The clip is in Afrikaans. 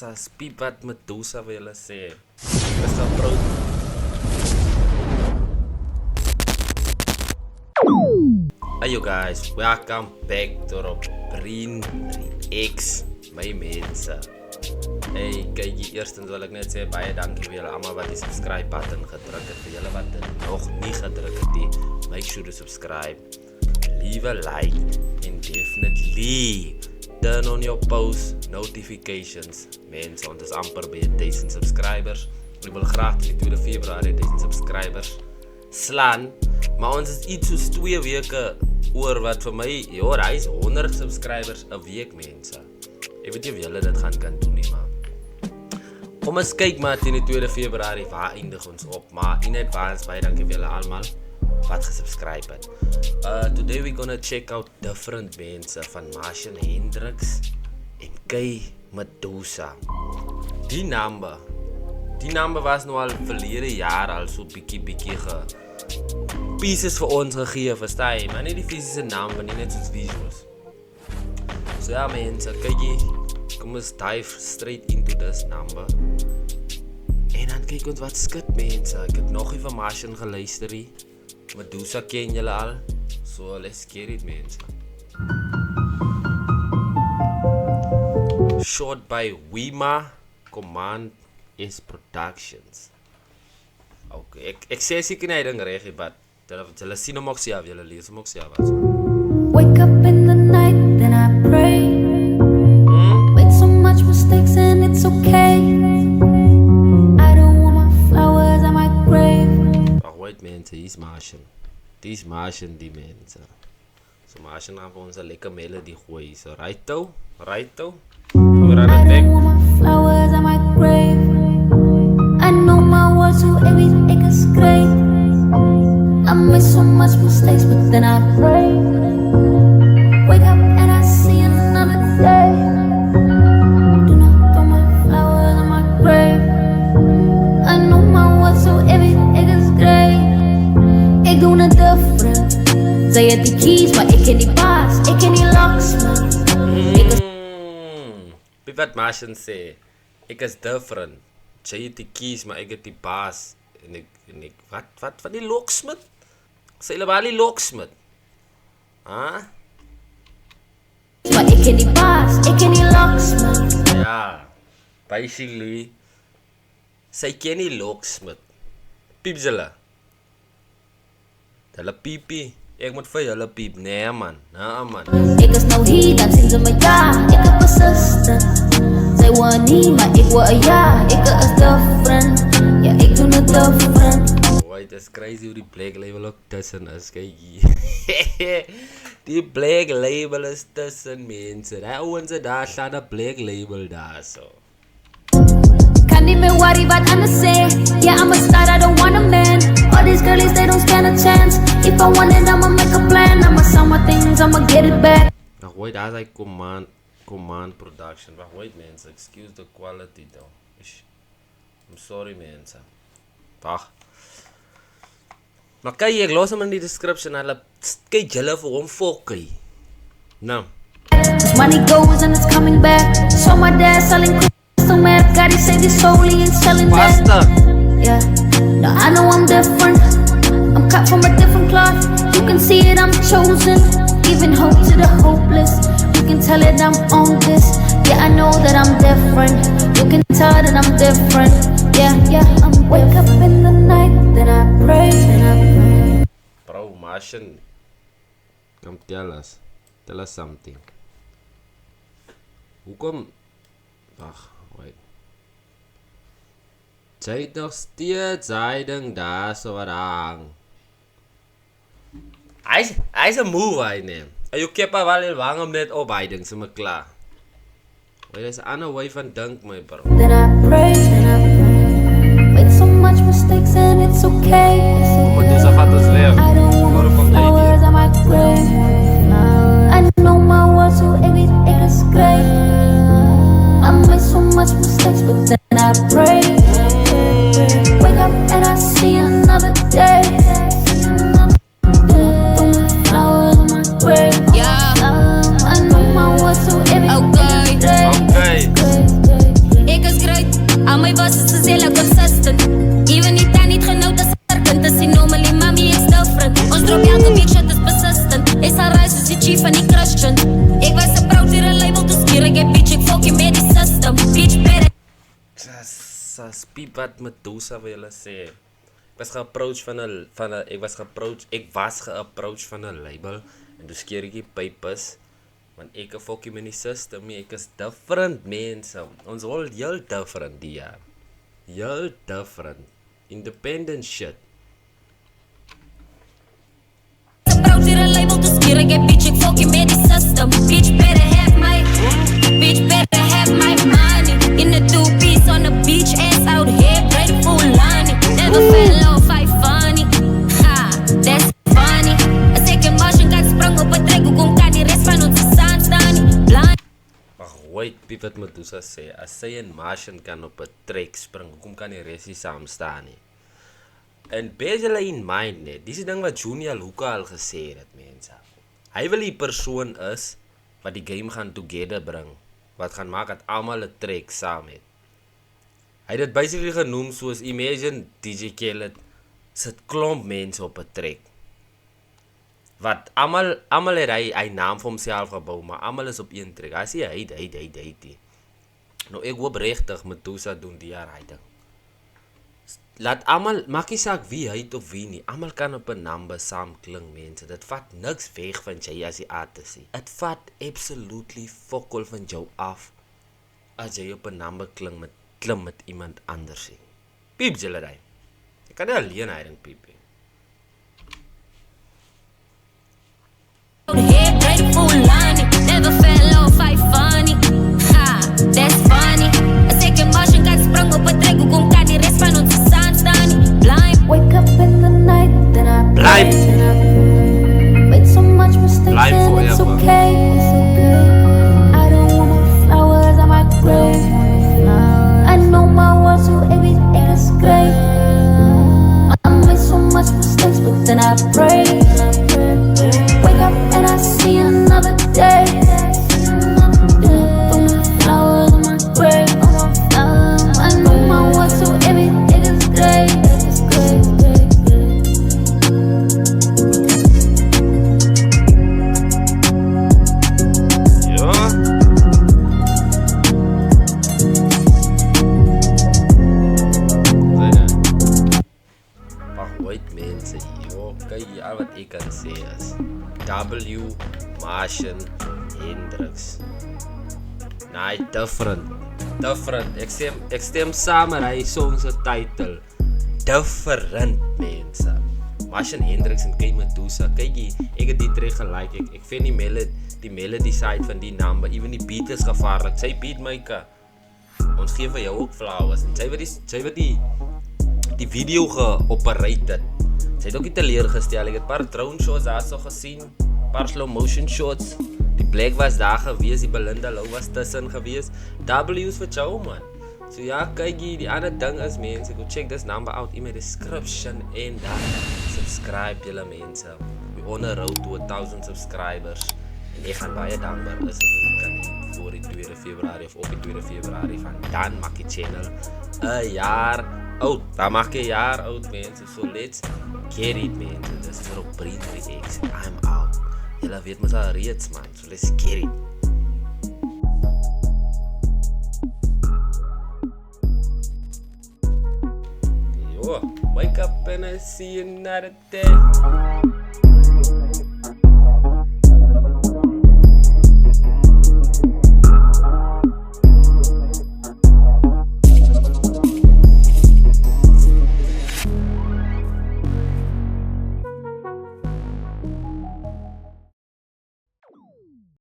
massa spiep wat Medusa willen sê. Is dat bro? Hey you guys, welcome back to Robrin X, my mense. Hey, kyk hier eerstens wil ek net sê baie dankie vir julle almal wat die subscribe button gedruk het, vir julle wat dit nog nie gedruk het nie. Make sure to subscribe, leave a like and definitely turn on your post notifications. Mense, ons is amper by 1000 subscribers. Ek wil graag die 2 Februarie 1000 subscribers slaan, maar ons is iets soos 2 weke oor wat vir my, hy is 100 subscribers 'n week mense. Ek weet nie of julle dit kan doen nie, maar kom ons kyk maar teen die 2 Februarie waar eindig ons op, maar in advance baie dankie vir julle almal wat gesubscribe het. Today we're gonna check out different mense van Martian Hendricks en K Medusa. Die number was nou al verlede jaar al so bietjie pieces vir ons gegee, verstaan jy? Maar nie die fisiese number nie, net soos visuals. So ja mense, kyk hier, kom ons dive straight into this number. En dan kyk ons wat skit mense, ek het nog nie van Martian geluister nie. Medusa ken julle al, so let's get it mense. Shot by Wima Command is Productions. Okay, ek sê seker nie ding reg nie, but julle sien hom ook self, julle lees hom ook self. Wake up in the night, then I pray. Made so much mistakes and it's okay. I don't want my flowers on my grave. Oh wait mense, he's Martian. Dis Martian die mense. So Martian gaan vir ons 'n lekker melody gooi. So right toe. I don't want my flowers on my grave. I know my words so everything is great. I made so much mistakes, but then I pray. Wake up and I see another day. Do not throw my flowers on my grave. I know my words so everything is great. Ik doe het different. Zij het die keys, maar ik ken die baas. Ik ken die locksmith. Wat Martian sê, ek is different. Sy het die keys, maar ek het die baas. En ek wat van die locksmith? Sy hulle maar die locksmith. Maar ik ken die baas, ik ken die locksmith. Ja, basically, sy ken die locksmith. Pieps hulle. Hulle piepie. Ek moet vir julle piep, nee man, man. Ik is nou hier, dan zien ze me ja, ik heb een zuster. Zij wil niet, maar ik wil een ja, ik is different. Ja, ik doe het different. Wait, it's crazy hoe die black label ook tussen is, kijk hier. Die black label is tussen mense. Die ouwens daar staan een black label daar zo. Kan niet meer worry wat anders zeggen. Yeah, I'm a star, I don't want a man. All these girlies, they don't stand a chance. If I want it, I'ma make a plan. I'ma sell my things, I'ma get it back. Wacht, wait, daar is like command production. Wacht, wait mensen, excuse the quality though. I'm sorry mensen. Wacht. Maar kijk, ek los hem in die description. Kijk julle vir hom fokkie. Nou. This money goes and it's coming back. So my dad selling crystal meth. God, he saved his soul, he ain't selling that. Pasta. Yeah, no, I know I'm different. I'm cut from a different cloth. You can see it, I'm chosen. Giving hope to the hopeless. You can tell it I'm on this. Yeah, I know that I'm different. You can tell that I'm different. Yeah, I'm wake up in the night, then I pray, Bro, Martian, come tell us something. Hoekom? Wacht, wait. Sy het nog steeds hy ding daar so wat hang. Hy is 'n move hy neem. En jy keep wel heel lang om net op hy ding, so me klaar. Wait, there's 'n ander way van dink my bro. Then I pray. Made so much mistakes and it's okay. Maar dis af wat ons leer. I don't want flowers on my grave. I know my words so everything is great. I made so much mistakes, but then I pray. Wake up and I see another day. Flowers on my grave. Yeah. I know my words so everything is great. Okay. G van die Christian. Ik was approach weer een label te sturen. Ik heb bitch, ik fuck je met die system. Bitch, better. Sas piep wat Medusa wil sê. Ik was geapproach van een label en toen skeer ik die papers. Want ik fuck je met die system, ik is different mense. Ons al heel different die jaar. Heel different. Independent shit. Approach weer een label te sturen. Ik heb bitch, ik fuck je met die system. Bitch, better have my money. In the two-piece on the beach, ass out here, ready for Lonnie. Never fell off, I funny. Ha, that's funny. A second motion got sprung op een trek, hoe kom kan die rest van onze staan staan? Blind. Maar wait, piep wat Medusa sê. As sy en Martian kan op 'n trek spring, hoekom kan die res nie saam staan nie? En bear julle in mind net, dis die ding wat Junior Luka al gesê het, mense. Hy wil die persoon is wat die game gaan together bring, wat gaan maak dat almal 'n trek saam het. Hy het dit basically genoem soos imagine DJ Khaled sit klomp mense op 'n trek. Wat almal het hy naam vir homself gebou, maar almal is op een trek. Hy sê hy. Nou ek hoop regtig Medusa doen die jaar hy ding. Laat almal, maak nie saak wie hy het of wie nie, almal kan op 'n number saam klink mense. Dit vat niks weg van jy as die artist. Dit vat absolutely fokol van jou af as jy op 'n number klim met iemand anders. Piep julle daai. Jy kan nie alleen hy ding piep nie. Here, ready for Lonnie. Never fell off, I funny. Ha, that's funny. A second motion got sprung op een trek, hoe kom kan die rest van onze staan staan? Blind. Wake up in the night, then I Blind. Made so much mistakes Blind and it's forever. okay. I don't want my flowers on my grave. I know my words, so everything is great. I made so much mistakes, but then I pray. Wake up and I see another day. Put my flowers on my grave. I know my words, so everything is great. Wat ek kan sê is W, Martian, Hendrix. Nee, different. Ek stem saam met hy song se title. Different mense. Martian, Hendrix en K Medusa. Kykie, ek het die trek gelike. Ek vind die melody side van die number, even die beat is gevaarlik. Sy beatmaker. Ons gee vir jou ook flowers. En sy wat die video geoperate het. Sy het ook nie teleurgestel, ek het paar drone shots daar so gesien, paar slow motion shots, die Black was daar gewees, die Belinda Lou was tussen gewees, W's vir jou man. So ja, kykie, die ander ding is mense, go check this number out in my description en dan subscribe julle mense. We on a road to 1000 subscribers en ek gaan baie dankbaar is as ek kan voor die 2 Februarie of op die 2 Februarie van dan maak die channel 'n jaar oud. Dan maak jy jaar oud mense, so let's get it mense. Dis vir op Brien X. I'm out. Julle weet mos al reeds man, so let's get it. Yo, wake up and I see another day.